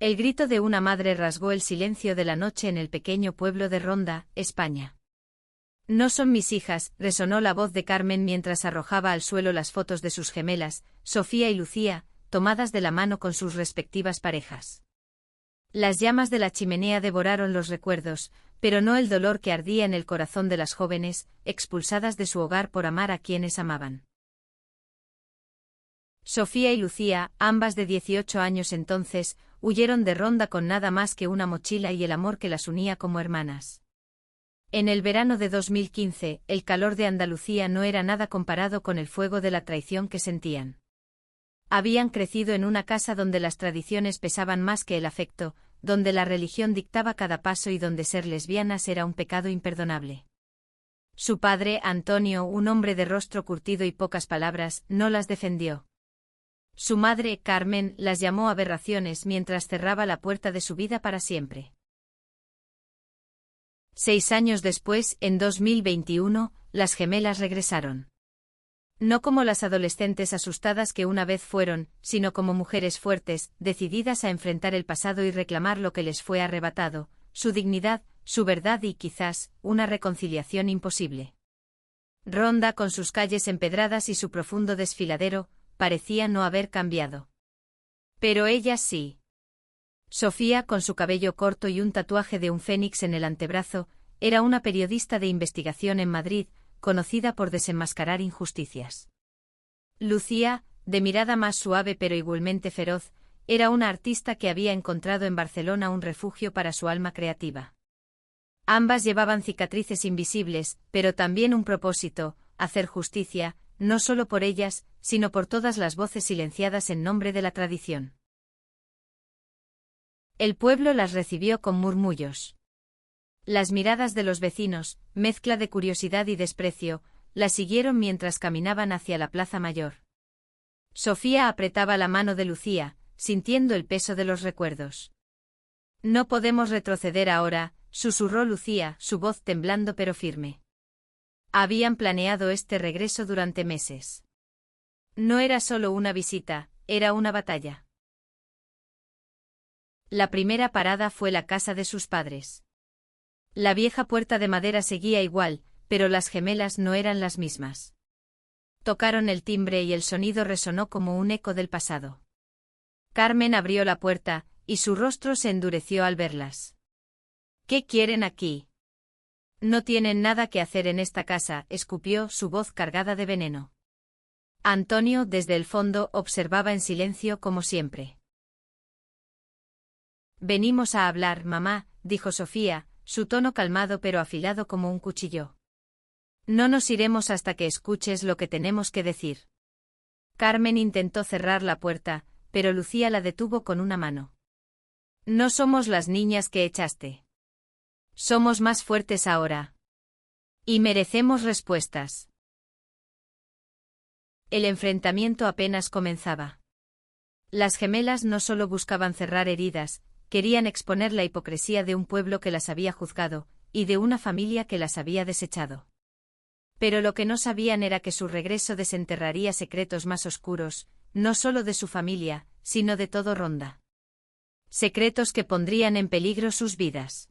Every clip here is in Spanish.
El grito de una madre rasgó el silencio de la noche en el pequeño pueblo de Ronda, España. No son mis hijas, resonó la voz de Carmen mientras arrojaba al suelo las fotos de sus gemelas, Sofía y Lucía, tomadas de la mano con sus respectivas parejas. Las llamas de la chimenea devoraron los recuerdos, pero no el dolor que ardía en el corazón de las jóvenes, expulsadas de su hogar por amar a quienes amaban. Sofía y Lucía, ambas de 18 años entonces, huyeron de Ronda con nada más que una mochila y el amor que las unía como hermanas. En el verano de 2015, el calor de Andalucía no era nada comparado con el fuego de la traición que sentían. Habían crecido en una casa donde las tradiciones pesaban más que el afecto, donde la religión dictaba cada paso y donde ser lesbianas era un pecado imperdonable. Su padre, Antonio, un hombre de rostro curtido y pocas palabras, no las defendió. Su madre, Carmen, las llamó aberraciones mientras cerraba la puerta de su vida para siempre. 6 años después, en 2021, las gemelas regresaron. No como las adolescentes asustadas que una vez fueron, sino como mujeres fuertes, decididas a enfrentar el pasado y reclamar lo que les fue arrebatado, su dignidad, su verdad y quizás, una reconciliación imposible. Ronda, con sus calles empedradas y su profundo desfiladero, parecía no haber cambiado. Pero ellas sí. Sofía, con su cabello corto y un tatuaje de un fénix en el antebrazo, era una periodista de investigación en Madrid, conocida por desenmascarar injusticias. Lucía, de mirada más suave pero igualmente feroz, era una artista que había encontrado en Barcelona un refugio para su alma creativa. Ambas llevaban cicatrices invisibles, pero también un propósito: hacer justicia, no solo por ellas, sino por todas las voces silenciadas en nombre de la tradición. El pueblo las recibió con murmullos. Las miradas de los vecinos, mezcla de curiosidad y desprecio, las siguieron mientras caminaban hacia la Plaza Mayor. Sofía apretaba la mano de Lucía, sintiendo el peso de los recuerdos. No podemos retroceder ahora, susurró Lucía, su voz temblando pero firme. Habían planeado este regreso durante meses. No era solo una visita, era una batalla. La primera parada fue la casa de sus padres. La vieja puerta de madera seguía igual, pero las gemelas no eran las mismas. Tocaron el timbre y el sonido resonó como un eco del pasado. Carmen abrió la puerta, y su rostro se endureció al verlas. ¿Qué quieren aquí? No tienen nada que hacer en esta casa, escupió, su voz cargada de veneno. Antonio, desde el fondo, observaba en silencio como siempre. Venimos a hablar, mamá, dijo Sofía, su tono calmado pero afilado como un cuchillo. No nos iremos hasta que escuches lo que tenemos que decir. Carmen intentó cerrar la puerta, pero Lucía la detuvo con una mano. No somos las niñas que echaste. Somos más fuertes ahora. Y merecemos respuestas. El enfrentamiento apenas comenzaba. Las gemelas no solo buscaban cerrar heridas, querían exponer la hipocresía de un pueblo que las había juzgado, y de una familia que las había desechado. Pero lo que no sabían era que su regreso desenterraría secretos más oscuros, no solo de su familia, sino de todo Ronda. Secretos que pondrían en peligro sus vidas.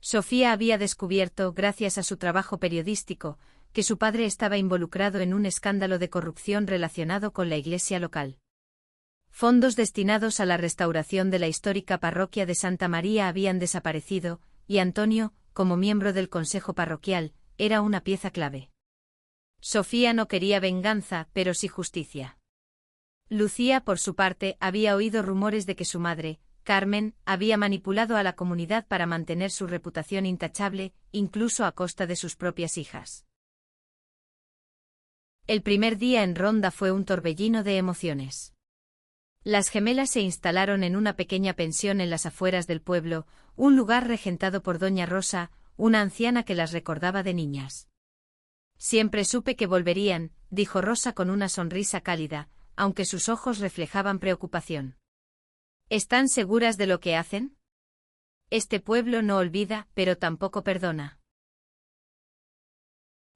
Sofía había descubierto, gracias a su trabajo periodístico, que su padre estaba involucrado en un escándalo de corrupción relacionado con la iglesia local. Fondos destinados a la restauración de la histórica parroquia de Santa María habían desaparecido, y Antonio, como miembro del consejo parroquial, era una pieza clave. Sofía no quería venganza, pero sí justicia. Lucía, por su parte, había oído rumores de que su madre, Carmen, había manipulado a la comunidad para mantener su reputación intachable, incluso a costa de sus propias hijas. El primer día en Ronda fue un torbellino de emociones. Las gemelas se instalaron en una pequeña pensión en las afueras del pueblo, un lugar regentado por doña Rosa, una anciana que las recordaba de niñas. Siempre supe que volverían, dijo Rosa con una sonrisa cálida, aunque sus ojos reflejaban preocupación. ¿Están seguras de lo que hacen? Este pueblo no olvida, pero tampoco perdona.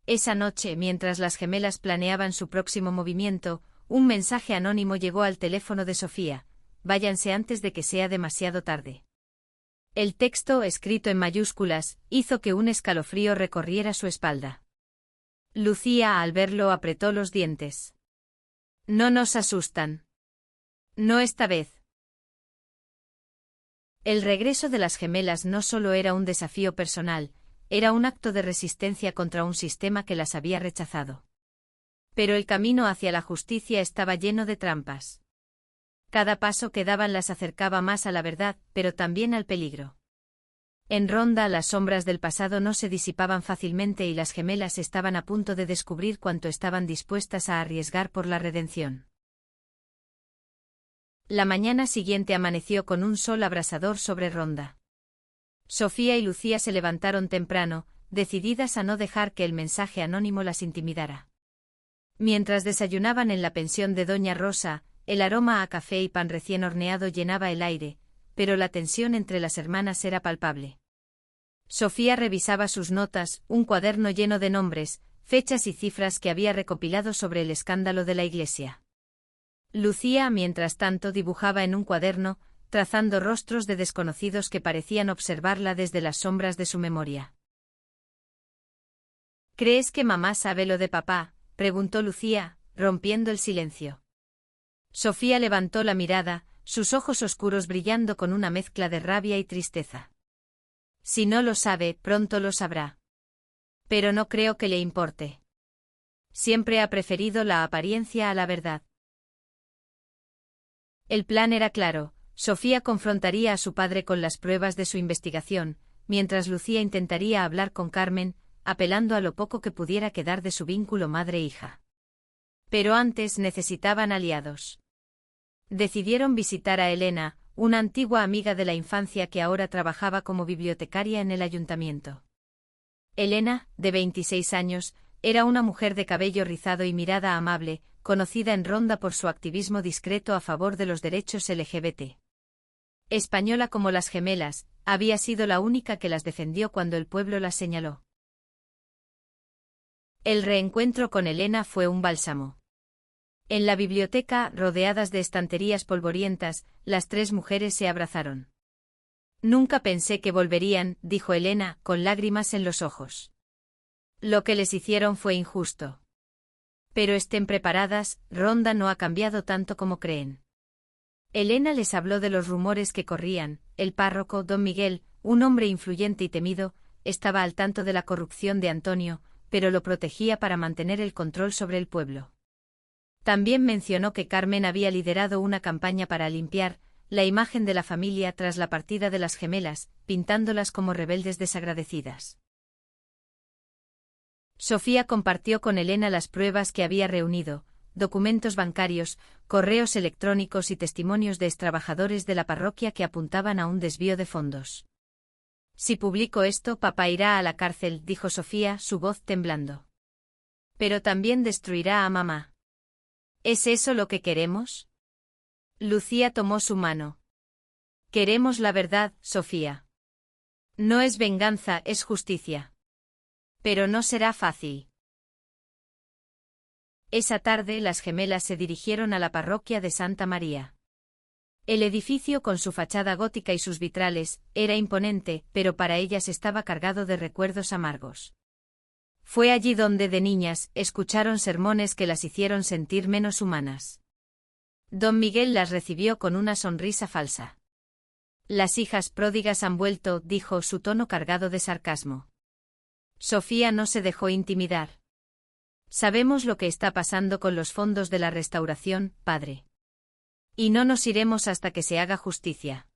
Esa noche, mientras las gemelas planeaban su próximo movimiento, un mensaje anónimo llegó al teléfono de Sofía. váyanse antes de que sea demasiado tarde. El texto, escrito en mayúsculas, hizo que un escalofrío recorriera su espalda. Lucía, al verlo, apretó los dientes. No nos asustan. No esta vez. El regreso de las gemelas no solo era un desafío personal, era un acto de resistencia contra un sistema que las había rechazado. Pero el camino hacia la justicia estaba lleno de trampas. Cada paso que daban las acercaba más a la verdad, pero también al peligro. En Ronda las sombras del pasado no se disipaban fácilmente y las gemelas estaban a punto de descubrir cuánto estaban dispuestas a arriesgar por la redención. La mañana siguiente amaneció con un sol abrasador sobre Ronda. Sofía y Lucía se levantaron temprano, decididas a no dejar que el mensaje anónimo las intimidara. Mientras desayunaban en la pensión de Doña Rosa, el aroma a café y pan recién horneado llenaba el aire, pero la tensión entre las hermanas era palpable. Sofía revisaba sus notas, un cuaderno lleno de nombres, fechas y cifras que había recopilado sobre el escándalo de la iglesia. Lucía, mientras tanto, dibujaba en un cuaderno, trazando rostros de desconocidos que parecían observarla desde las sombras de su memoria. ¿Crees que mamá sabe lo de papá?, preguntó Lucía, rompiendo el silencio. Sofía levantó la mirada, sus ojos oscuros brillando con una mezcla de rabia y tristeza. Si no lo sabe, pronto lo sabrá. Pero no creo que le importe. Siempre ha preferido la apariencia a la verdad. El plan era claro. Sofía confrontaría a su padre con las pruebas de su investigación, mientras Lucía intentaría hablar con Carmen, apelando a lo poco que pudiera quedar de su vínculo madre-hija. Pero antes necesitaban aliados. Decidieron visitar a Elena, una antigua amiga de la infancia que ahora trabajaba como bibliotecaria en el ayuntamiento. Elena, de 26 años, era una mujer de cabello rizado y mirada amable, conocida en Ronda por su activismo discreto a favor de los derechos LGBT. Española como las gemelas, había sido la única que las defendió cuando el pueblo las señaló. El reencuentro con Elena fue un bálsamo. En la biblioteca, rodeadas de estanterías polvorientas, las tres mujeres se abrazaron. Nunca pensé que volverían, dijo Elena, con lágrimas en los ojos. Lo que les hicieron fue injusto. Pero estén preparadas, Ronda no ha cambiado tanto como creen. Elena les habló de los rumores que corrían. El párroco, don Miguel, un hombre influyente y temido, estaba al tanto de la corrupción de Antonio, pero lo protegía para mantener el control sobre el pueblo. También mencionó que Carmen había liderado una campaña para limpiar la imagen de la familia tras la partida de las gemelas, pintándolas como rebeldes desagradecidas. Sofía compartió con Elena las pruebas que había reunido, documentos bancarios, correos electrónicos y testimonios de extrabajadores de la parroquia que apuntaban a un desvío de fondos. Si publico esto, papá irá a la cárcel, dijo Sofía, su voz temblando. Pero también destruirá a mamá. ¿Es eso lo que queremos? Lucía tomó su mano. Queremos la verdad, Sofía. No es venganza, es justicia. Pero no será fácil. Esa tarde las gemelas se dirigieron a la parroquia de Santa María. El edificio, con su fachada gótica y sus vitrales, era imponente, pero para ellas estaba cargado de recuerdos amargos. Fue allí donde de niñas escucharon sermones que las hicieron sentir menos humanas. Don Miguel las recibió con una sonrisa falsa. Las hijas pródigas han vuelto, dijo, su tono cargado de sarcasmo. Sofía no se dejó intimidar. Sabemos lo que está pasando con los fondos de la restauración, padre. Y no nos iremos hasta que se haga justicia.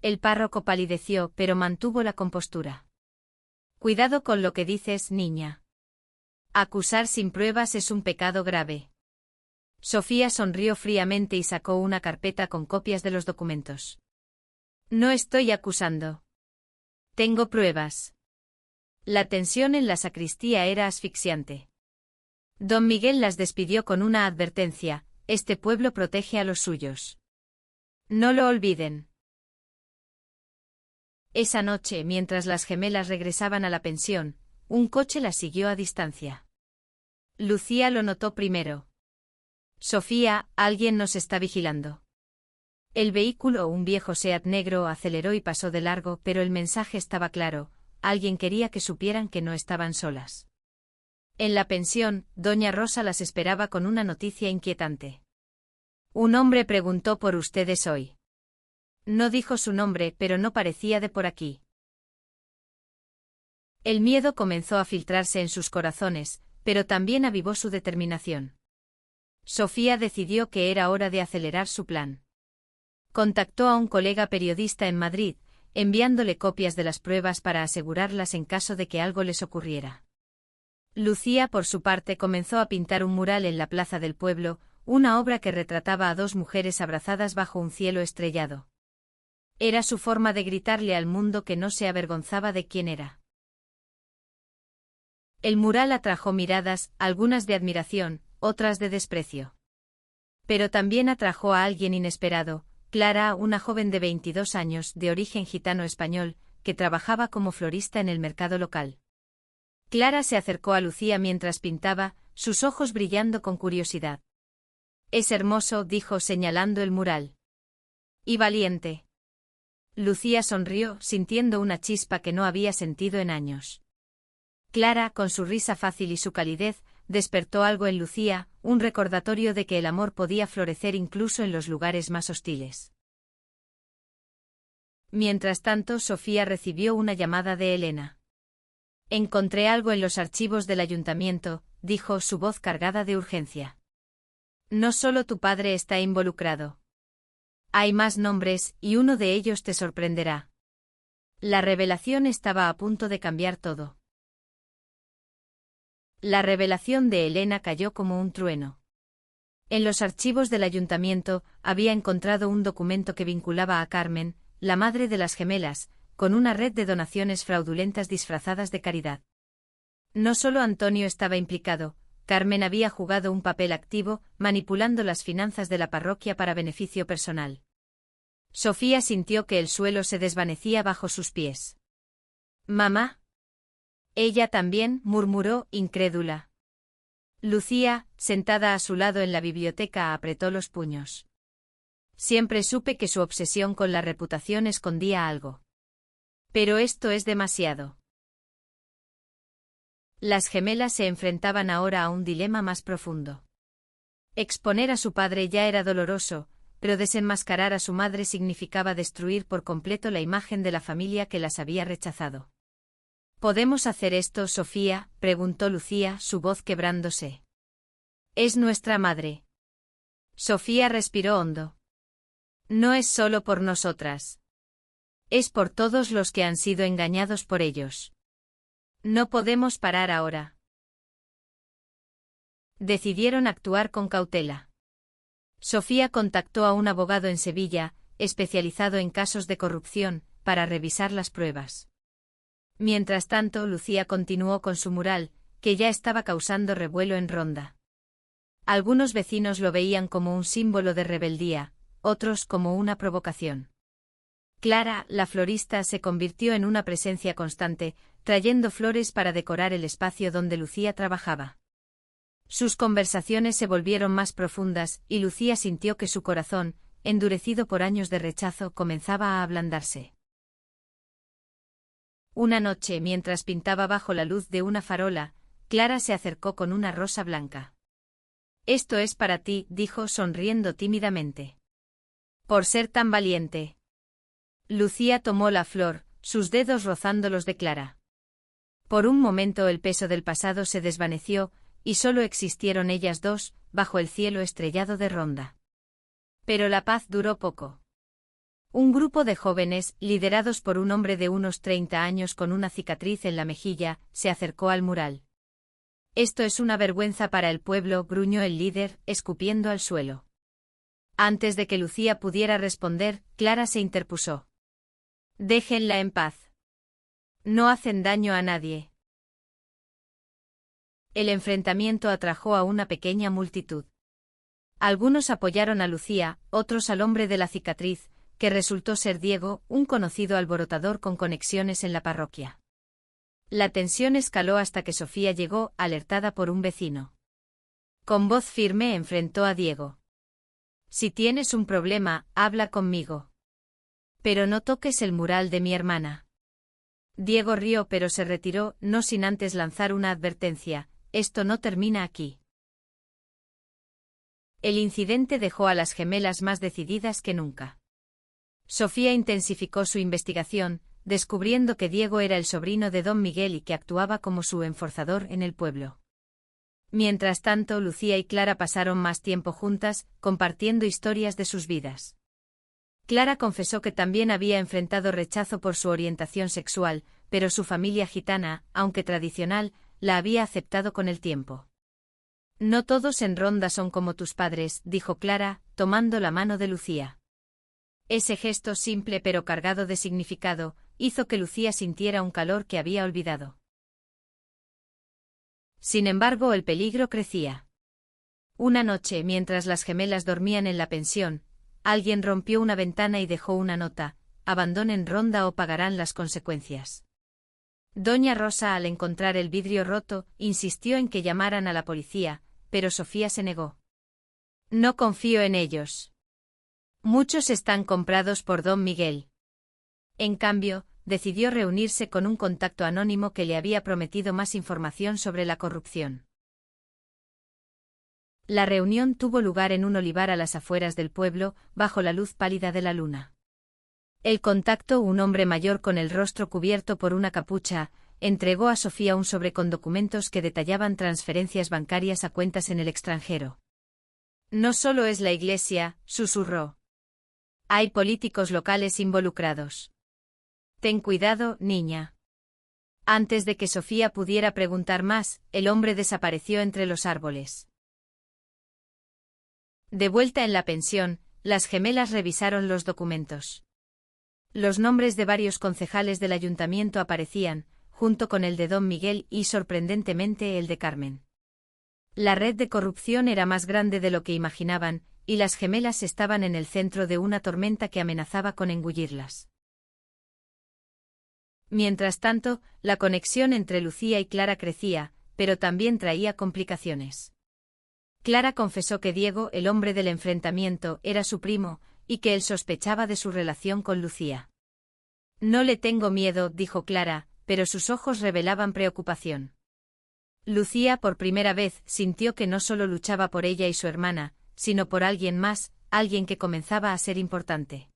El párroco palideció, pero mantuvo la compostura. Cuidado con lo que dices, niña. Acusar sin pruebas es un pecado grave. Sofía sonrió fríamente y sacó una carpeta con copias de los documentos. No estoy acusando. Tengo pruebas. La tensión en la sacristía era asfixiante. Don Miguel las despidió con una advertencia: este pueblo protege a los suyos. No lo olviden. Esa noche, mientras las gemelas regresaban a la pensión, un coche las siguió a distancia. Lucía lo notó primero. Sofía, alguien nos está vigilando. El vehículo, un viejo Seat negro, aceleró y pasó de largo, pero el mensaje estaba claro: alguien quería que supieran que no estaban solas. En la pensión, doña Rosa las esperaba con una noticia inquietante. Un hombre preguntó por ustedes hoy. No dijo su nombre, pero no parecía de por aquí. El miedo comenzó a filtrarse en sus corazones, pero también avivó su determinación. Sofía decidió que era hora de acelerar su plan. Contactó a un colega periodista en Madrid, enviándole copias de las pruebas para asegurarlas en caso de que algo les ocurriera. Lucía, por su parte, comenzó a pintar un mural en la plaza del pueblo, una obra que retrataba a dos mujeres abrazadas bajo un cielo estrellado. Era su forma de gritarle al mundo que no se avergonzaba de quién era. El mural atrajo miradas, algunas de admiración, otras de desprecio. Pero también atrajo a alguien inesperado: Clara, una joven de 22 años, de origen gitano español, que trabajaba como florista en el mercado local. Clara se acercó a Lucía mientras pintaba, sus ojos brillando con curiosidad. «Es hermoso», dijo señalando el mural. «Y valiente». Lucía sonrió, sintiendo una chispa que no había sentido en años. Clara, con su risa fácil y su calidez, despertó algo en Lucía, un recordatorio de que el amor podía florecer incluso en los lugares más hostiles. Mientras tanto, Sofía recibió una llamada de Elena. «Encontré algo en los archivos del ayuntamiento», dijo, su voz cargada de urgencia. «No solo tu padre está involucrado. Hay más nombres, y uno de ellos te sorprenderá». La revelación estaba a punto de cambiar todo. La revelación de Elena cayó como un trueno. En los archivos del ayuntamiento había encontrado un documento que vinculaba a Carmen, la madre de las gemelas, con una red de donaciones fraudulentas disfrazadas de caridad. No solo Antonio estaba implicado, Carmen había jugado un papel activo, manipulando las finanzas de la parroquia para beneficio personal. Sofía sintió que el suelo se desvanecía bajo sus pies. «Mamá». «Ella también», murmuró, incrédula. Lucía, sentada a su lado en la biblioteca, apretó los puños. «Siempre supe que su obsesión con la reputación escondía algo. Pero esto es demasiado». Las gemelas se enfrentaban ahora a un dilema más profundo. Exponer a su padre ya era doloroso, pero desenmascarar a su madre significaba destruir por completo la imagen de la familia que las había rechazado. «¿Podemos hacer esto, Sofía?», preguntó Lucía, su voz quebrándose. «Es nuestra madre». Sofía respiró hondo. «No es solo por nosotras. Es por todos los que han sido engañados por ellos. No podemos parar ahora». Decidieron actuar con cautela. Sofía contactó a un abogado en Sevilla, especializado en casos de corrupción, para revisar las pruebas. Mientras tanto, Lucía continuó con su mural, que ya estaba causando revuelo en Ronda. Algunos vecinos lo veían como un símbolo de rebeldía, otros como una provocación. Clara, la florista, se convirtió en una presencia constante, trayendo flores para decorar el espacio donde Lucía trabajaba. Sus conversaciones se volvieron más profundas, y Lucía sintió que su corazón, endurecido por años de rechazo, comenzaba a ablandarse. Una noche, mientras pintaba bajo la luz de una farola, Clara se acercó con una rosa blanca. «Esto es para ti», dijo, sonriendo tímidamente. «Por ser tan valiente». Lucía tomó la flor, sus dedos rozando los de Clara. Por un momento el peso del pasado se desvaneció, y solo existieron ellas dos, bajo el cielo estrellado de Ronda. Pero la paz duró poco. Un grupo de jóvenes, liderados por un hombre de unos 30 años con una cicatriz en la mejilla, se acercó al mural. «Esto es una vergüenza para el pueblo», gruñó el líder, escupiendo al suelo. Antes de que Lucía pudiera responder, Clara se interpuso. «Déjenla en paz. No hacen daño a nadie». El enfrentamiento atrajo a una pequeña multitud. Algunos apoyaron a Lucía, otros al hombre de la cicatriz, que resultó ser Diego, un conocido alborotador con conexiones en la parroquia. La tensión escaló hasta que Sofía llegó, alertada por un vecino. Con voz firme enfrentó a Diego. Si tienes un problema, habla conmigo. Pero no toques el mural de mi hermana. Diego rió pero se retiró, no sin antes lanzar una advertencia: esto no termina aquí. El incidente dejó a las gemelas más decididas que nunca. Sofía intensificó su investigación, descubriendo que Diego era el sobrino de don Miguel y que actuaba como su enforzador en el pueblo. Mientras tanto, Lucía y Clara pasaron más tiempo juntas, compartiendo historias de sus vidas. Clara confesó que también había enfrentado rechazo por su orientación sexual, pero su familia gitana, aunque tradicional, la había aceptado con el tiempo. No todos en Ronda son como tus padres, dijo Clara, tomando la mano de Lucía. Ese gesto simple pero cargado de significado, hizo que Lucía sintiera un calor que había olvidado. Sin embargo, el peligro crecía. Una noche, mientras las gemelas dormían en la pensión, alguien rompió una ventana y dejó una nota: abandonen Ronda o pagarán las consecuencias. Doña Rosa, al encontrar el vidrio roto, insistió en que llamaran a la policía, pero Sofía se negó. No confío en ellos. Muchos están comprados por don Miguel. En cambio, decidió reunirse con un contacto anónimo que le había prometido más información sobre la corrupción. La reunión tuvo lugar en un olivar a las afueras del pueblo, bajo la luz pálida de la luna. El contacto, un hombre mayor con el rostro cubierto por una capucha, entregó a Sofía un sobre con documentos que detallaban transferencias bancarias a cuentas en el extranjero. No solo es la Iglesia, susurró. Hay políticos locales involucrados. Ten cuidado, niña. Antes de que Sofía pudiera preguntar más, el hombre desapareció entre los árboles. De vuelta en la pensión, las gemelas revisaron los documentos. Los nombres de varios concejales del ayuntamiento aparecían, junto con el de don Miguel y, sorprendentemente, el de Carmen. La red de corrupción era más grande de lo que imaginaban, y las gemelas estaban en el centro de una tormenta que amenazaba con engullirlas. Mientras tanto, la conexión entre Lucía y Clara crecía, pero también traía complicaciones. Clara confesó que Diego, el hombre del enfrentamiento, era su primo, y que él sospechaba de su relación con Lucía. No le tengo miedo, dijo Clara, pero sus ojos revelaban preocupación. Lucía por primera vez sintió que no solo luchaba por ella y su hermana, sino por alguien más, alguien que comenzaba a ser importante.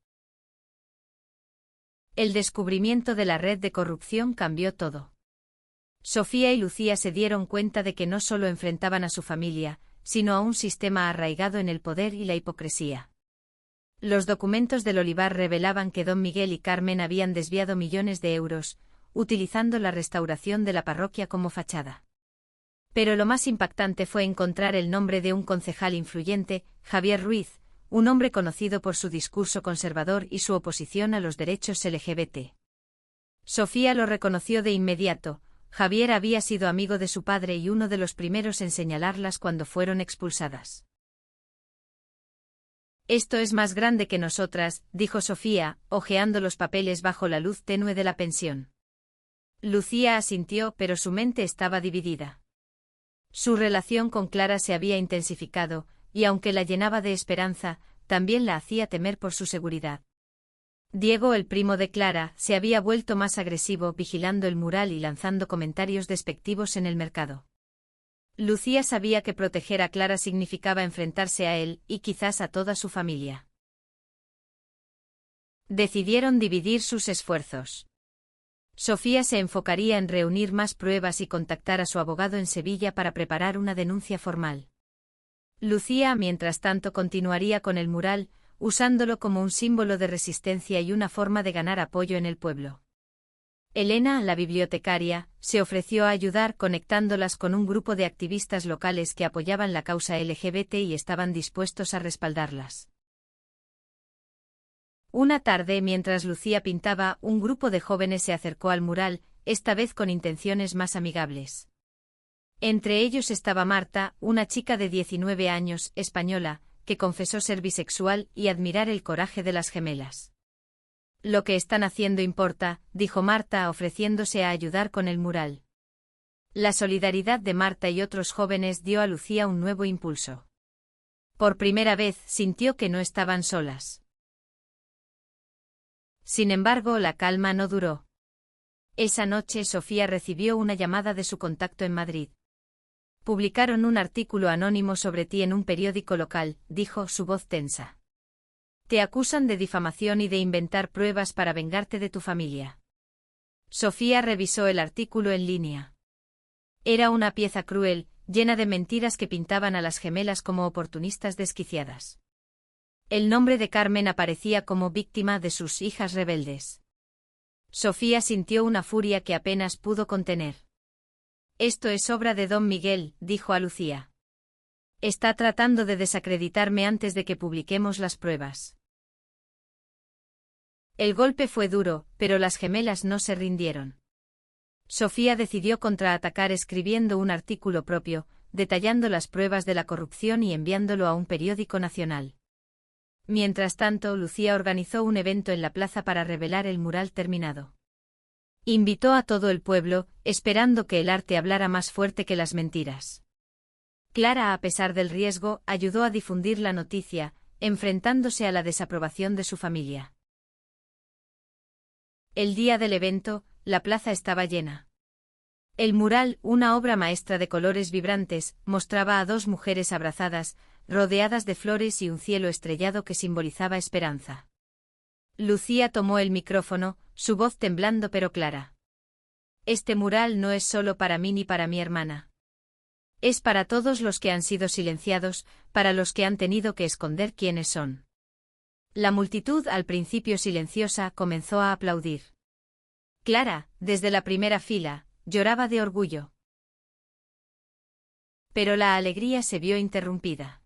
El descubrimiento de la red de corrupción cambió todo. Sofía y Lucía se dieron cuenta de que no solo enfrentaban a su familia, sino a un sistema arraigado en el poder y la hipocresía. Los documentos del olivar revelaban que don Miguel y Carmen habían desviado millones de euros, utilizando la restauración de la parroquia como fachada. Pero lo más impactante fue encontrar el nombre de un concejal influyente, Javier Ruiz, un hombre conocido por su discurso conservador y su oposición a los derechos LGBT. Sofía lo reconoció de inmediato. Javier había sido amigo de su padre y uno de los primeros en señalarlas cuando fueron expulsadas. Esto es más grande que nosotras, dijo Sofía, hojeando los papeles bajo la luz tenue de la pensión. Lucía asintió, pero su mente estaba dividida. Su relación con Clara se había intensificado, y aunque la llenaba de esperanza, también la hacía temer por su seguridad. Diego, el primo de Clara, se había vuelto más agresivo, vigilando el mural y lanzando comentarios despectivos en el mercado. Lucía sabía que proteger a Clara significaba enfrentarse a él, y quizás a toda su familia. Decidieron dividir sus esfuerzos. Sofía se enfocaría en reunir más pruebas y contactar a su abogado en Sevilla para preparar una denuncia formal. Lucía, mientras tanto, continuaría con el mural, usándolo como un símbolo de resistencia y una forma de ganar apoyo en el pueblo. Elena, la bibliotecaria, se ofreció a ayudar conectándolas con un grupo de activistas locales que apoyaban la causa LGBT y estaban dispuestos a respaldarlas. Una tarde, mientras Lucía pintaba, un grupo de jóvenes se acercó al mural, esta vez con intenciones más amigables. Entre ellos estaba Marta, una chica de 19 años, española, que confesó ser bisexual y admirar el coraje de las gemelas. Lo que están haciendo importa, dijo Marta, ofreciéndose a ayudar con el mural. La solidaridad de Marta y otros jóvenes dio a Lucía un nuevo impulso. Por primera vez sintió que no estaban solas. Sin embargo, la calma no duró. Esa noche Sofía recibió una llamada de su contacto en Madrid. Publicaron un artículo anónimo sobre ti en un periódico local, dijo su voz tensa. Te acusan de difamación y de inventar pruebas para vengarte de tu familia. Sofía revisó el artículo en línea. Era una pieza cruel, llena de mentiras que pintaban a las gemelas como oportunistas desquiciadas. El nombre de Carmen aparecía como víctima de sus hijas rebeldes. Sofía sintió una furia que apenas pudo contener. Esto es obra de don Miguel, dijo a Lucía. Está tratando de desacreditarme antes de que publiquemos las pruebas. El golpe fue duro, pero las gemelas no se rindieron. Sofía decidió contraatacar escribiendo un artículo propio, detallando las pruebas de la corrupción y enviándolo a un periódico nacional. Mientras tanto, Lucía organizó un evento en la plaza para revelar el mural terminado. Invitó a todo el pueblo, esperando que el arte hablara más fuerte que las mentiras. Clara, a pesar del riesgo, ayudó a difundir la noticia, enfrentándose a la desaprobación de su familia. El día del evento, la plaza estaba llena. El mural, una obra maestra de colores vibrantes, mostraba a dos mujeres abrazadas, rodeadas de flores y un cielo estrellado que simbolizaba esperanza. Lucía tomó el micrófono, su voz temblando pero clara. Este mural no es solo para mí ni para mi hermana. Es para todos los que han sido silenciados, para los que han tenido que esconder quiénes son. La multitud, al principio silenciosa, comenzó a aplaudir. Clara, desde la primera fila, lloraba de orgullo. Pero la alegría se vio interrumpida.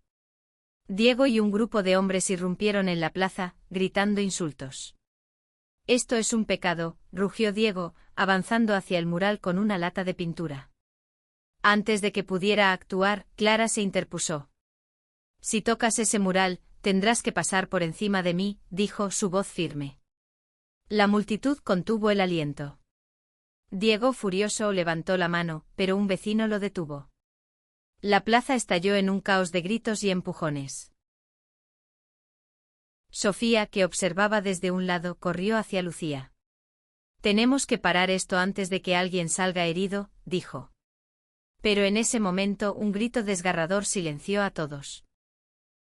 Diego y un grupo de hombres irrumpieron en la plaza, gritando insultos. Esto es un pecado, rugió Diego, avanzando hacia el mural con una lata de pintura. Antes de que pudiera actuar, Clara se interpuso. Si tocas ese mural, tendrás que pasar por encima de mí, dijo su voz firme. La multitud contuvo el aliento. Diego, furioso, levantó la mano, pero un vecino lo detuvo. La plaza estalló en un caos de gritos y empujones. Sofía, que observaba desde un lado, corrió hacia Lucía. Tenemos que parar esto antes de que alguien salga herido, dijo. Pero en ese momento un grito desgarrador silenció a todos.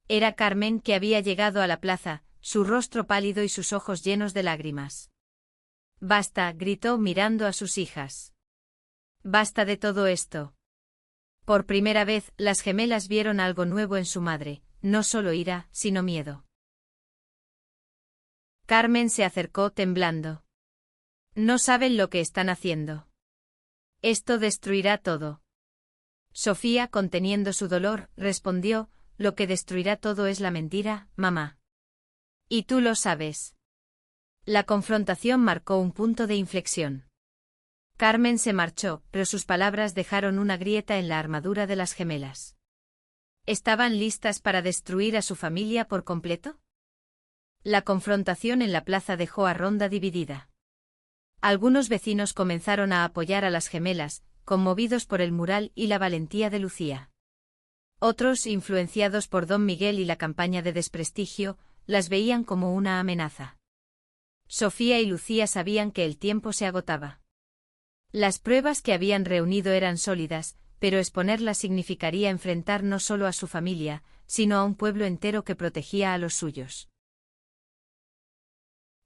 Era Carmen, que había llegado a la plaza, su rostro pálido y sus ojos llenos de lágrimas. Basta, gritó mirando a sus hijas. Basta de todo esto. Por primera vez, las gemelas vieron algo nuevo en su madre, no solo ira, sino miedo. Carmen se acercó temblando. No saben lo que están haciendo. Esto destruirá todo. Sofía, conteniendo su dolor, respondió, lo que destruirá todo es la mentira, mamá. Y tú lo sabes. La confrontación marcó un punto de inflexión. Carmen se marchó, pero sus palabras dejaron una grieta en la armadura de las gemelas. ¿Estaban listas para destruir a su familia por completo? La confrontación en la plaza dejó a Ronda dividida. Algunos vecinos comenzaron a apoyar a las gemelas, conmovidos por el mural y la valentía de Lucía. Otros, influenciados por don Miguel y la campaña de desprestigio, las veían como una amenaza. Sofía y Lucía sabían que el tiempo se agotaba. Las pruebas que habían reunido eran sólidas, pero exponerlas significaría enfrentar no solo a su familia, sino a un pueblo entero que protegía a los suyos.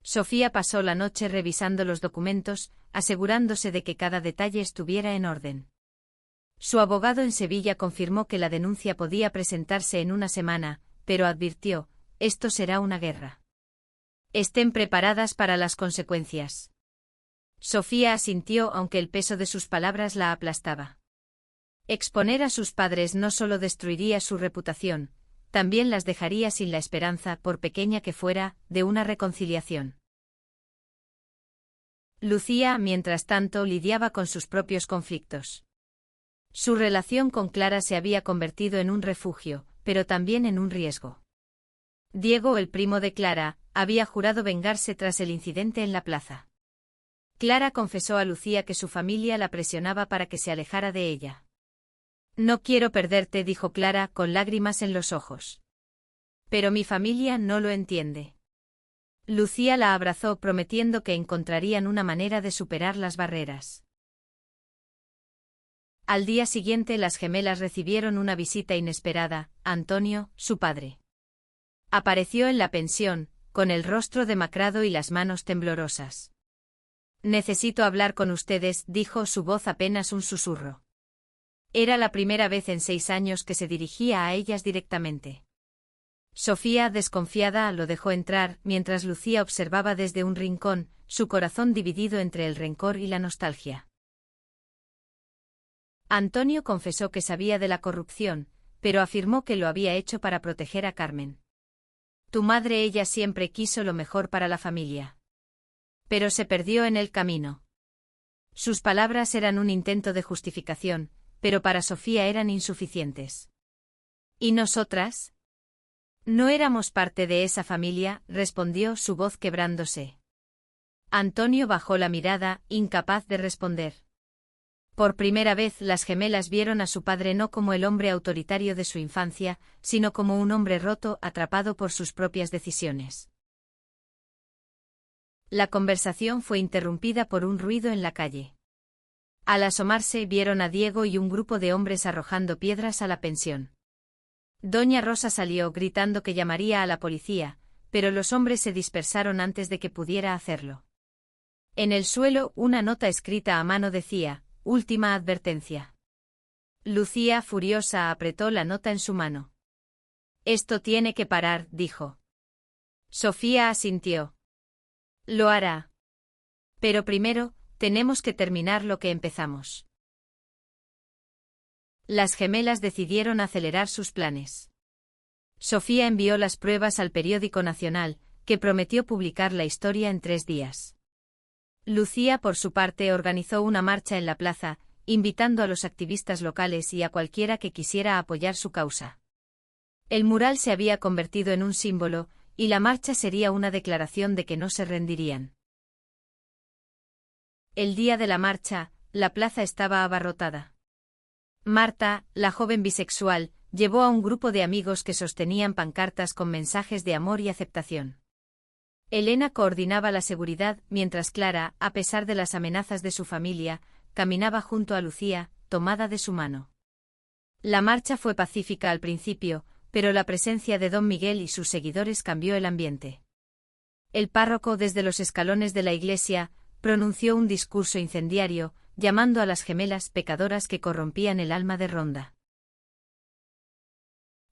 Sofía pasó la noche revisando los documentos, asegurándose de que cada detalle estuviera en orden. Su abogado en Sevilla confirmó que la denuncia podía presentarse en una semana, pero advirtió, esto será una guerra. Estén preparadas para las consecuencias. Sofía asintió aunque el peso de sus palabras la aplastaba. Exponer a sus padres no solo destruiría su reputación, también las dejaría sin la esperanza, por pequeña que fuera, de una reconciliación. Lucía, mientras tanto, lidiaba con sus propios conflictos. Su relación con Clara se había convertido en un refugio, pero también en un riesgo. Diego, el primo de Clara, había jurado vengarse tras el incidente en la plaza. Clara confesó a Lucía que su familia la presionaba para que se alejara de ella. No quiero perderte, dijo Clara con lágrimas en los ojos. Pero mi familia no lo entiende. Lucía la abrazó prometiendo que encontrarían una manera de superar las barreras. Al día siguiente las gemelas recibieron una visita inesperada, Antonio, su padre. Apareció en la pensión, con el rostro demacrado y las manos temblorosas. Necesito hablar con ustedes, dijo, su voz apenas un susurro. Era la primera vez en 6 años que se dirigía a ellas directamente. Sofía, desconfiada, lo dejó entrar, mientras Lucía observaba desde un rincón, su corazón dividido entre el rencor y la nostalgia. Antonio confesó que sabía de la corrupción, pero afirmó que lo había hecho para proteger a Carmen. Tu madre, ella siempre quiso lo mejor para la familia. Pero se perdió en el camino. Sus palabras eran un intento de justificación, pero para Sofía eran insuficientes. ¿Y nosotras? No éramos parte de esa familia, respondió, su voz quebrándose. Antonio bajó la mirada, incapaz de responder. Por primera vez las gemelas vieron a su padre no como el hombre autoritario de su infancia, sino como un hombre roto, atrapado por sus propias decisiones. La conversación fue interrumpida por un ruido en la calle. Al asomarse vieron a Diego y un grupo de hombres arrojando piedras a la pensión. Doña Rosa salió gritando que llamaría a la policía, pero los hombres se dispersaron antes de que pudiera hacerlo. En el suelo, una nota escrita a mano decía: última advertencia. Lucía, furiosa, apretó la nota en su mano. Esto tiene que parar, dijo. Sofía asintió. Lo hará. Pero primero, tenemos que terminar lo que empezamos. Las gemelas decidieron acelerar sus planes. Sofía envió las pruebas al periódico nacional, que prometió publicar la historia en 3 días. Lucía, por su parte, organizó una marcha en la plaza, invitando a los activistas locales y a cualquiera que quisiera apoyar su causa. El mural se había convertido en un símbolo, y la marcha sería una declaración de que no se rendirían. El día de la marcha, la plaza estaba abarrotada. Marta, la joven bisexual, llevó a un grupo de amigos que sostenían pancartas con mensajes de amor y aceptación. Elena coordinaba la seguridad, mientras Clara, a pesar de las amenazas de su familia, caminaba junto a Lucía, tomada de su mano. La marcha fue pacífica al principio, pero la presencia de Don Miguel y sus seguidores cambió el ambiente. El párroco, desde los escalones de la iglesia, pronunció un discurso incendiario, llamando a las gemelas pecadoras que corrompían el alma de Ronda.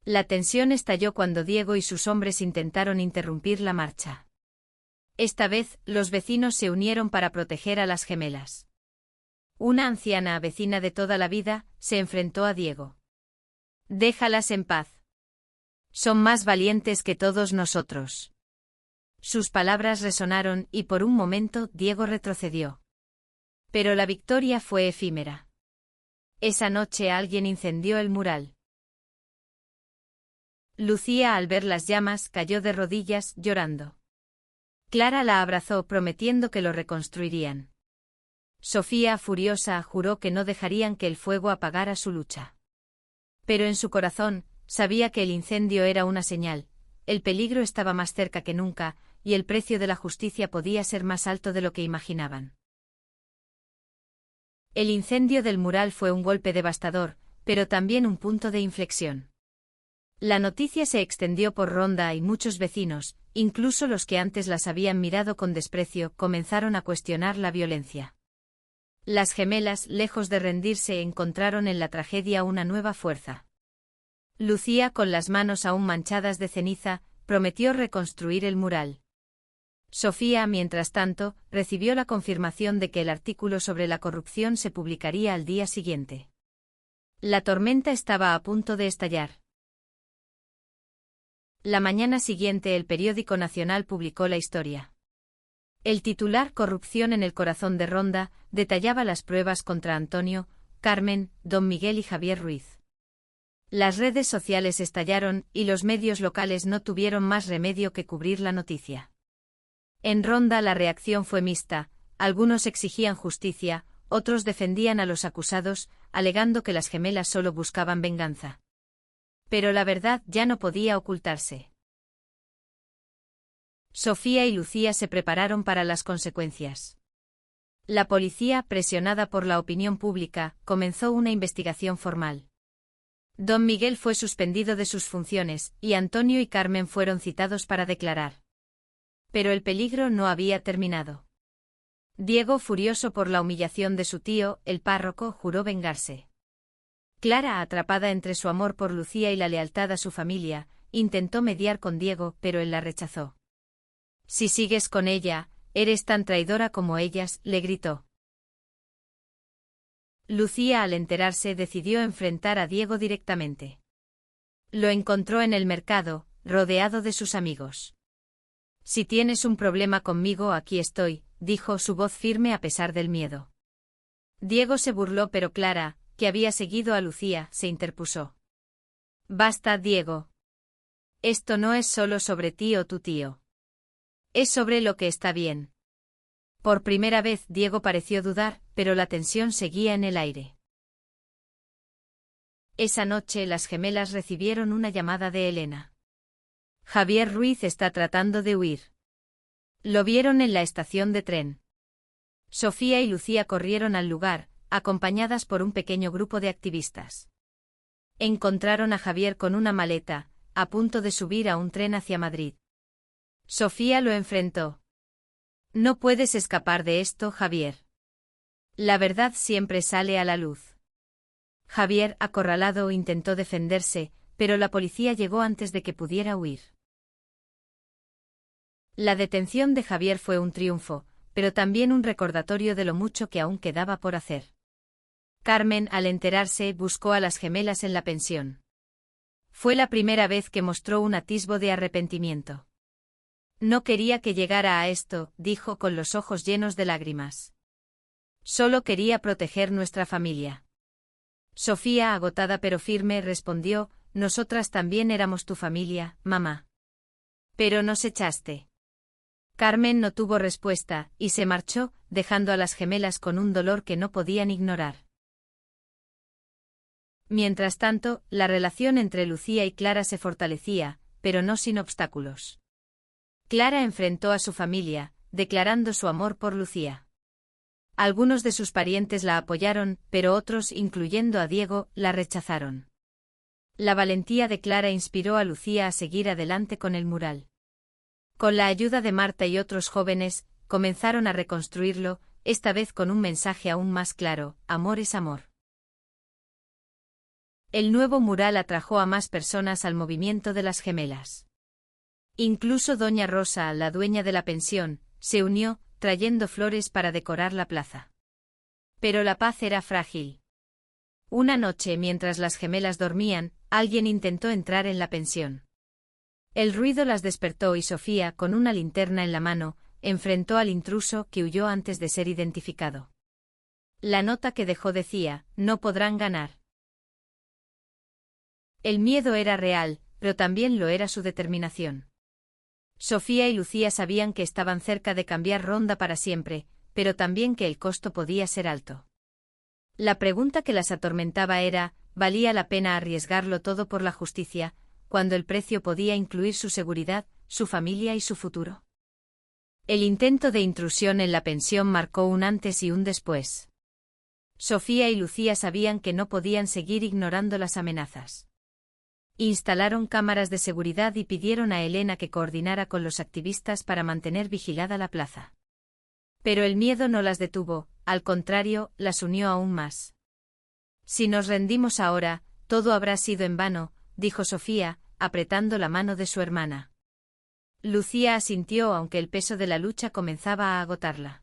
La tensión estalló cuando Diego y sus hombres intentaron interrumpir la marcha. Esta vez, los vecinos se unieron para proteger a las gemelas. Una anciana vecina de toda la vida se enfrentó a Diego. Déjalas en paz. Son más valientes que todos nosotros. Sus palabras resonaron y por un momento Diego retrocedió. Pero la victoria fue efímera. Esa noche alguien incendió el mural. Lucía, al ver las llamas, cayó de rodillas, llorando. Clara la abrazó prometiendo que lo reconstruirían. Sofía, furiosa, juró que no dejarían que el fuego apagara su lucha. Pero en su corazón, sabía que el incendio era una señal, el peligro estaba más cerca que nunca, y el precio de la justicia podía ser más alto de lo que imaginaban. El incendio del mural fue un golpe devastador, pero también un punto de inflexión. La noticia se extendió por Ronda y muchos vecinos, incluso los que antes las habían mirado con desprecio, comenzaron a cuestionar la violencia. Las gemelas, lejos de rendirse, encontraron en la tragedia una nueva fuerza. Lucía, con las manos aún manchadas de ceniza, prometió reconstruir el mural. Sofía, mientras tanto, recibió la confirmación de que el artículo sobre la corrupción se publicaría al día siguiente. La tormenta estaba a punto de estallar. La mañana siguiente el periódico nacional publicó la historia. El titular, Corrupción en el corazón de Ronda, detallaba las pruebas contra Antonio, Carmen, Don Miguel y Javier Ruiz. Las redes sociales estallaron y los medios locales no tuvieron más remedio que cubrir la noticia. En Ronda la reacción fue mixta, Algunos exigían justicia, otros defendían a los acusados, alegando que las gemelas solo buscaban venganza. Pero la verdad ya no podía ocultarse. Sofía y Lucía se prepararon para las consecuencias. La policía, presionada por la opinión pública, comenzó una investigación formal. Don Miguel fue suspendido de sus funciones, y Antonio y Carmen fueron citados para declarar. Pero el peligro no había terminado. Diego, furioso por la humillación de su tío, el párroco, juró vengarse. Clara, atrapada entre su amor por Lucía y la lealtad a su familia, intentó mediar con Diego, pero él la rechazó. «Si sigues con ella, eres tan traidora como ellas», le gritó. Lucía, al enterarse, decidió enfrentar a Diego directamente. Lo encontró en el mercado, rodeado de sus amigos. «Si tienes un problema conmigo, aquí estoy», dijo, su voz firme a pesar del miedo. Diego se burló, pero Clara, que había seguido a Lucía, se interpuso. «Basta, Diego. Esto no es solo sobre ti o tu tío. Es sobre lo que está bien». Por primera vez Diego pareció dudar, pero la tensión seguía en el aire. Esa noche las gemelas recibieron una llamada de Elena. «Javier Ruiz está tratando de huir». Lo vieron en la estación de tren. Sofía y Lucía corrieron al lugar, acompañadas por un pequeño grupo de activistas. Encontraron a Javier con una maleta, a punto de subir a un tren hacia Madrid. Sofía lo enfrentó. «No puedes escapar de esto, Javier. La verdad siempre sale a la luz». Javier, acorralado, intentó defenderse, pero la policía llegó antes de que pudiera huir. La detención de Javier fue un triunfo, pero también un recordatorio de lo mucho que aún quedaba por hacer. Carmen, al enterarse, buscó a las gemelas en la pensión. Fue la primera vez que mostró un atisbo de arrepentimiento. «No quería que llegara a esto», dijo con los ojos llenos de lágrimas. «Solo quería proteger nuestra familia». Sofía, agotada pero firme, respondió: «Nosotras también éramos tu familia, mamá. Pero nos echaste». Carmen no tuvo respuesta, y se marchó, dejando a las gemelas con un dolor que no podían ignorar. Mientras tanto, la relación entre Lucía y Clara se fortalecía, pero no sin obstáculos. Clara enfrentó a su familia, declarando su amor por Lucía. Algunos de sus parientes la apoyaron, pero otros, incluyendo a Diego, la rechazaron. La valentía de Clara inspiró a Lucía a seguir adelante con el mural. Con la ayuda de Marta y otros jóvenes, comenzaron a reconstruirlo, esta vez con un mensaje aún más claro: amor es amor. El nuevo mural atrajo a más personas al movimiento de las gemelas. Incluso doña Rosa, la dueña de la pensión, se unió, trayendo flores para decorar la plaza. Pero la paz era frágil. Una noche, mientras las gemelas dormían, alguien intentó entrar en la pensión. El ruido las despertó y Sofía, con una linterna en la mano, enfrentó al intruso, que huyó antes de ser identificado. La nota que dejó decía: «No podrán ganar». El miedo era real, pero también lo era su determinación. Sofía y Lucía sabían que estaban cerca de cambiar Ronda para siempre, pero también que el costo podía ser alto. La pregunta que las atormentaba era: ¿valía la pena arriesgarlo todo por la justicia, cuando el precio podía incluir su seguridad, su familia y su futuro? El intento de intrusión en la pensión marcó un antes y un después. Sofía y Lucía sabían que no podían seguir ignorando las amenazas. Instalaron cámaras de seguridad y pidieron a Elena que coordinara con los activistas para mantener vigilada la plaza. Pero el miedo no las detuvo, al contrario, las unió aún más. «Si nos rendimos ahora, todo habrá sido en vano», dijo Sofía, apretando la mano de su hermana. Lucía asintió, aunque el peso de la lucha comenzaba a agotarla.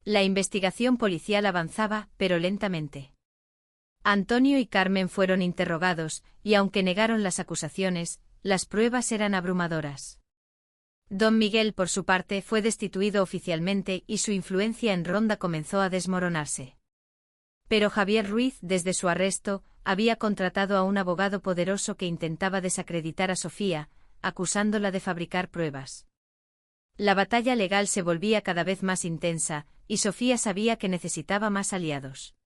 La investigación policial avanzaba, pero lentamente. Antonio y Carmen fueron interrogados, y aunque negaron las acusaciones, las pruebas eran abrumadoras. Don Miguel, por su parte, fue destituido oficialmente y su influencia en Ronda comenzó a desmoronarse. Pero Javier Ruiz, desde su arresto, había contratado a un abogado poderoso que intentaba desacreditar a Sofía, acusándola de fabricar pruebas. La batalla legal se volvía cada vez más intensa, y Sofía sabía que necesitaba más aliados.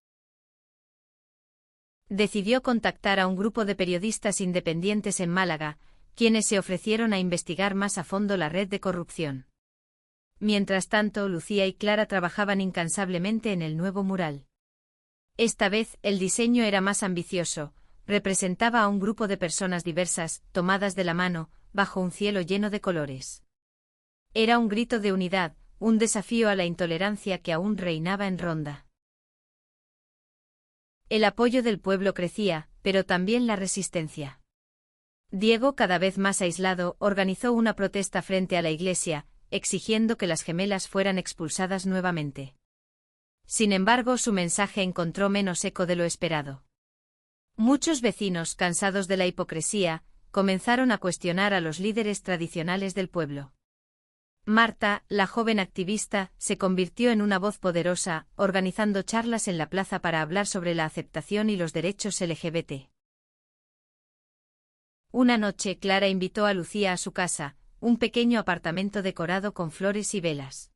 Decidió contactar a un grupo de periodistas independientes en Málaga, quienes se ofrecieron a investigar más a fondo la red de corrupción. Mientras tanto, Lucía y Clara trabajaban incansablemente en el nuevo mural. Esta vez, el diseño era más ambicioso, representaba a un grupo de personas diversas, tomadas de la mano, bajo un cielo lleno de colores. Era un grito de unidad, un desafío a la intolerancia que aún reinaba en Ronda. El apoyo del pueblo crecía, pero también la resistencia. Diego, cada vez más aislado, organizó una protesta frente a la iglesia, exigiendo que las gemelas fueran expulsadas nuevamente. Sin embargo, su mensaje encontró menos eco de lo esperado. Muchos vecinos, cansados de la hipocresía, comenzaron a cuestionar a los líderes tradicionales del pueblo. Marta, la joven activista, se convirtió en una voz poderosa, organizando charlas en la plaza para hablar sobre la aceptación y los derechos LGBT. Una noche, Clara invitó a Lucía a su casa, un pequeño apartamento decorado con flores y velas.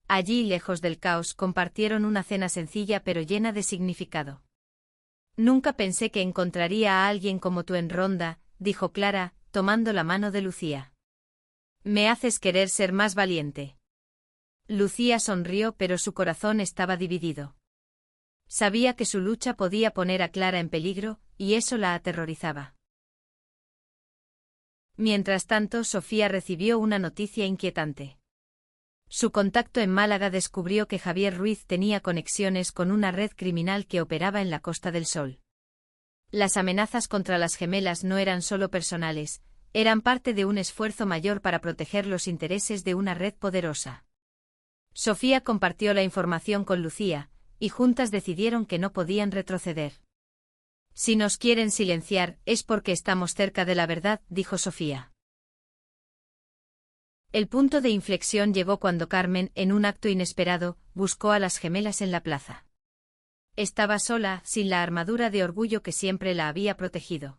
Allí, lejos del caos, compartieron una cena sencilla pero llena de significado. «Nunca pensé que encontraría a alguien como tú en Ronda», dijo Clara, tomando la mano de Lucía. «Me haces querer ser más valiente». Lucía sonrió, pero su corazón estaba dividido. Sabía que su lucha podía poner a Clara en peligro, y eso la aterrorizaba. Mientras tanto, Sofía recibió una noticia inquietante. Su contacto en Málaga descubrió que Javier Ruiz tenía conexiones con una red criminal que operaba en la Costa del Sol. Las amenazas contra las gemelas no eran solo personales, eran parte de un esfuerzo mayor para proteger los intereses de una red poderosa. Sofía compartió la información con Lucía, y juntas decidieron que no podían retroceder. «Si nos quieren silenciar, es porque estamos cerca de la verdad», dijo Sofía. El punto de inflexión llegó cuando Carmen, en un acto inesperado, buscó a las gemelas en la plaza. Estaba sola, sin la armadura de orgullo que siempre la había protegido.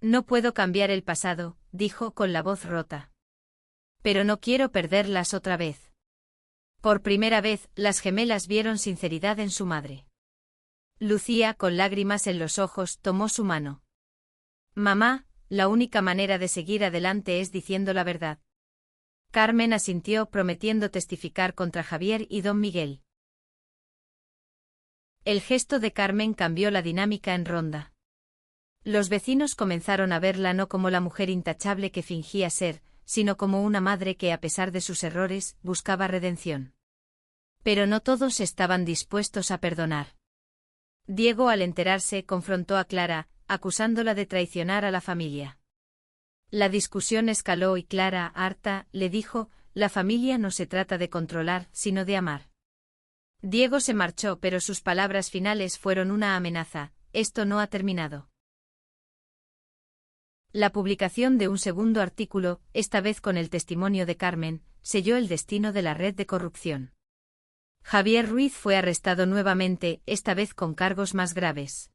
«No puedo cambiar el pasado», dijo con la voz rota. «Pero no quiero perderlas otra vez». Por primera vez, las gemelas vieron sinceridad en su madre. Lucía, con lágrimas en los ojos, tomó su mano. «Mamá, la única manera de seguir adelante es diciendo la verdad». Carmen asintió, prometiendo testificar contra Javier y don Miguel. El gesto de Carmen cambió la dinámica en Ronda. Los vecinos comenzaron a verla no como la mujer intachable que fingía ser, sino como una madre que, a pesar de sus errores, buscaba redención. Pero no todos estaban dispuestos a perdonar. Diego, al enterarse, confrontó a Clara, acusándola de traicionar a la familia. La discusión escaló y Clara, harta, le dijo: «La familia no se trata de controlar, sino de amar». Diego se marchó, pero sus palabras finales fueron una amenaza: «Esto no ha terminado». La publicación de un segundo artículo, esta vez con el testimonio de Carmen, selló el destino de la red de corrupción. Javier Ruiz fue arrestado nuevamente, esta vez con cargos más graves.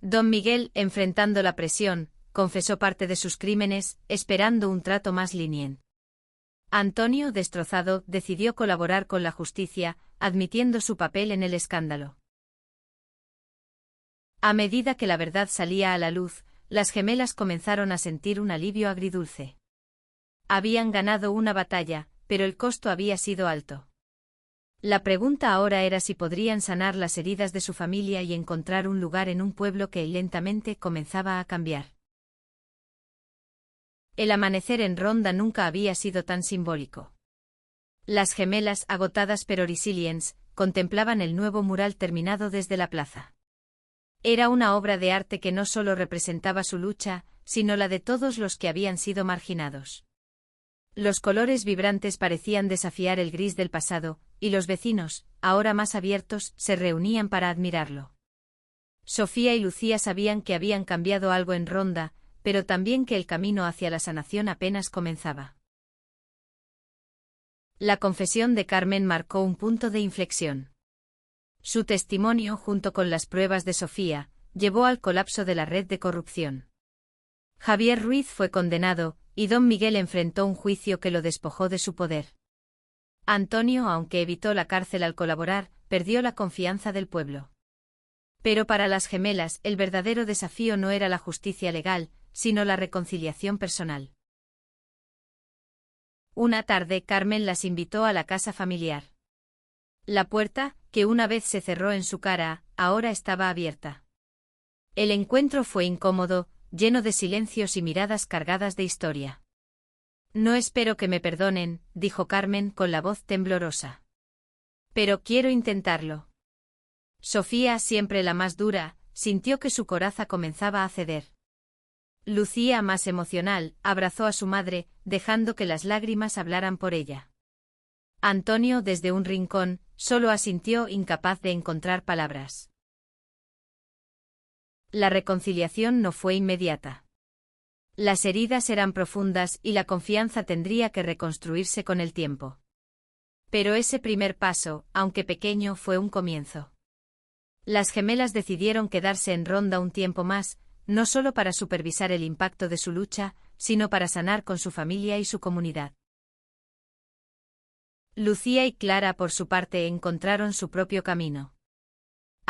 Don Miguel, enfrentando la presión, confesó parte de sus crímenes, esperando un trato más lenient. Antonio, destrozado, decidió colaborar con la justicia, admitiendo su papel en el escándalo. A medida que la verdad salía a la luz, las gemelas comenzaron a sentir un alivio agridulce. Habían ganado una batalla, pero el costo había sido alto. La pregunta ahora era si podrían sanar las heridas de su familia y encontrar un lugar en un pueblo que lentamente comenzaba a cambiar. El amanecer en Ronda nunca había sido tan simbólico. Las gemelas, agotadas pero resilientes, contemplaban el nuevo mural terminado desde la plaza. Era una obra de arte que no solo representaba su lucha, sino la de todos los que habían sido marginados. Los colores vibrantes parecían desafiar el gris del pasado, y los vecinos, ahora más abiertos, se reunían para admirarlo. Sofía y Lucía sabían que habían cambiado algo en Ronda, pero también que el camino hacia la sanación apenas comenzaba. La confesión de Carmen marcó un punto de inflexión. Su testimonio, junto con las pruebas de Sofía, llevó al colapso de la red de corrupción. Javier Ruiz fue condenado, y don Miguel enfrentó un juicio que lo despojó de su poder. Antonio, aunque evitó la cárcel al colaborar, perdió la confianza del pueblo. Pero para las gemelas, el verdadero desafío no era la justicia legal, sino la reconciliación personal. Una tarde Carmen las invitó a la casa familiar. La puerta, que una vez se cerró en su cara, ahora estaba abierta. El encuentro fue incómodo, lleno de silencios y miradas cargadas de historia. No espero que me perdonen, dijo Carmen con la voz temblorosa. Pero quiero intentarlo. Sofía, siempre la más dura, sintió que su coraza comenzaba a ceder. Lucía, más emocional, abrazó a su madre, dejando que las lágrimas hablaran por ella. Antonio, desde un rincón, solo asintió, incapaz de encontrar palabras. La reconciliación no fue inmediata. Las heridas eran profundas y la confianza tendría que reconstruirse con el tiempo. Pero ese primer paso, aunque pequeño, fue un comienzo. Las gemelas decidieron quedarse en Ronda un tiempo más, no solo para supervisar el impacto de su lucha, sino para sanar con su familia y su comunidad. Lucía y Clara, por su parte, encontraron su propio camino.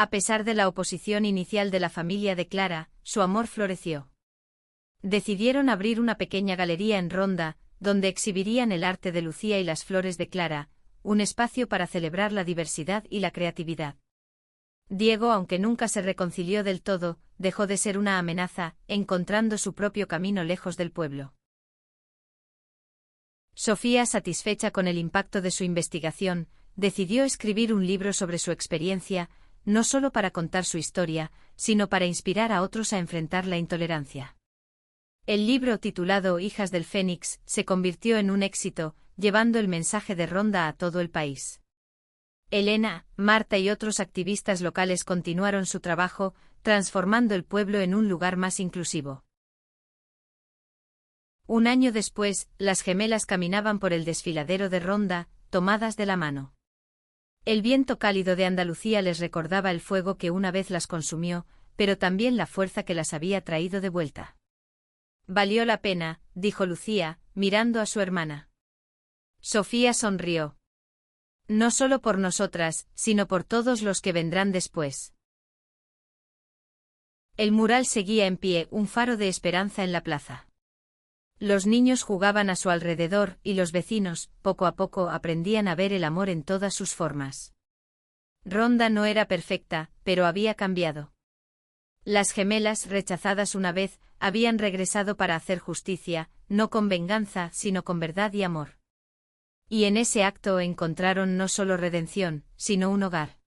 A pesar de la oposición inicial de la familia de Clara, su amor floreció. Decidieron abrir una pequeña galería en Ronda, donde exhibirían el arte de Lucía y las flores de Clara, un espacio para celebrar la diversidad y la creatividad. Diego, aunque nunca se reconcilió del todo, dejó de ser una amenaza, encontrando su propio camino lejos del pueblo. Sofía, satisfecha con el impacto de su investigación, decidió escribir un libro sobre su experiencia, no solo para contar su historia, sino para inspirar a otros a enfrentar la intolerancia. El libro, titulado Hijas del Fénix, se convirtió en un éxito, llevando el mensaje de Ronda a todo el país. Elena, Marta y otros activistas locales continuaron su trabajo, transformando el pueblo en un lugar más inclusivo. Un año después, las gemelas caminaban por el desfiladero de Ronda, tomadas de la mano. El viento cálido de Andalucía les recordaba el fuego que una vez las consumió, pero también la fuerza que las había traído de vuelta. Valió la pena, dijo Lucía, mirando a su hermana. Sofía sonrió. No solo por nosotras, sino por todos los que vendrán después. El mural seguía en pie, un faro de esperanza en la plaza. Los niños jugaban a su alrededor y los vecinos, poco a poco, aprendían a ver el amor en todas sus formas. Ronda no era perfecta, pero había cambiado. Las gemelas, rechazadas una vez, habían regresado para hacer justicia, no con venganza, sino con verdad y amor. Y en ese acto encontraron no solo redención, sino un hogar.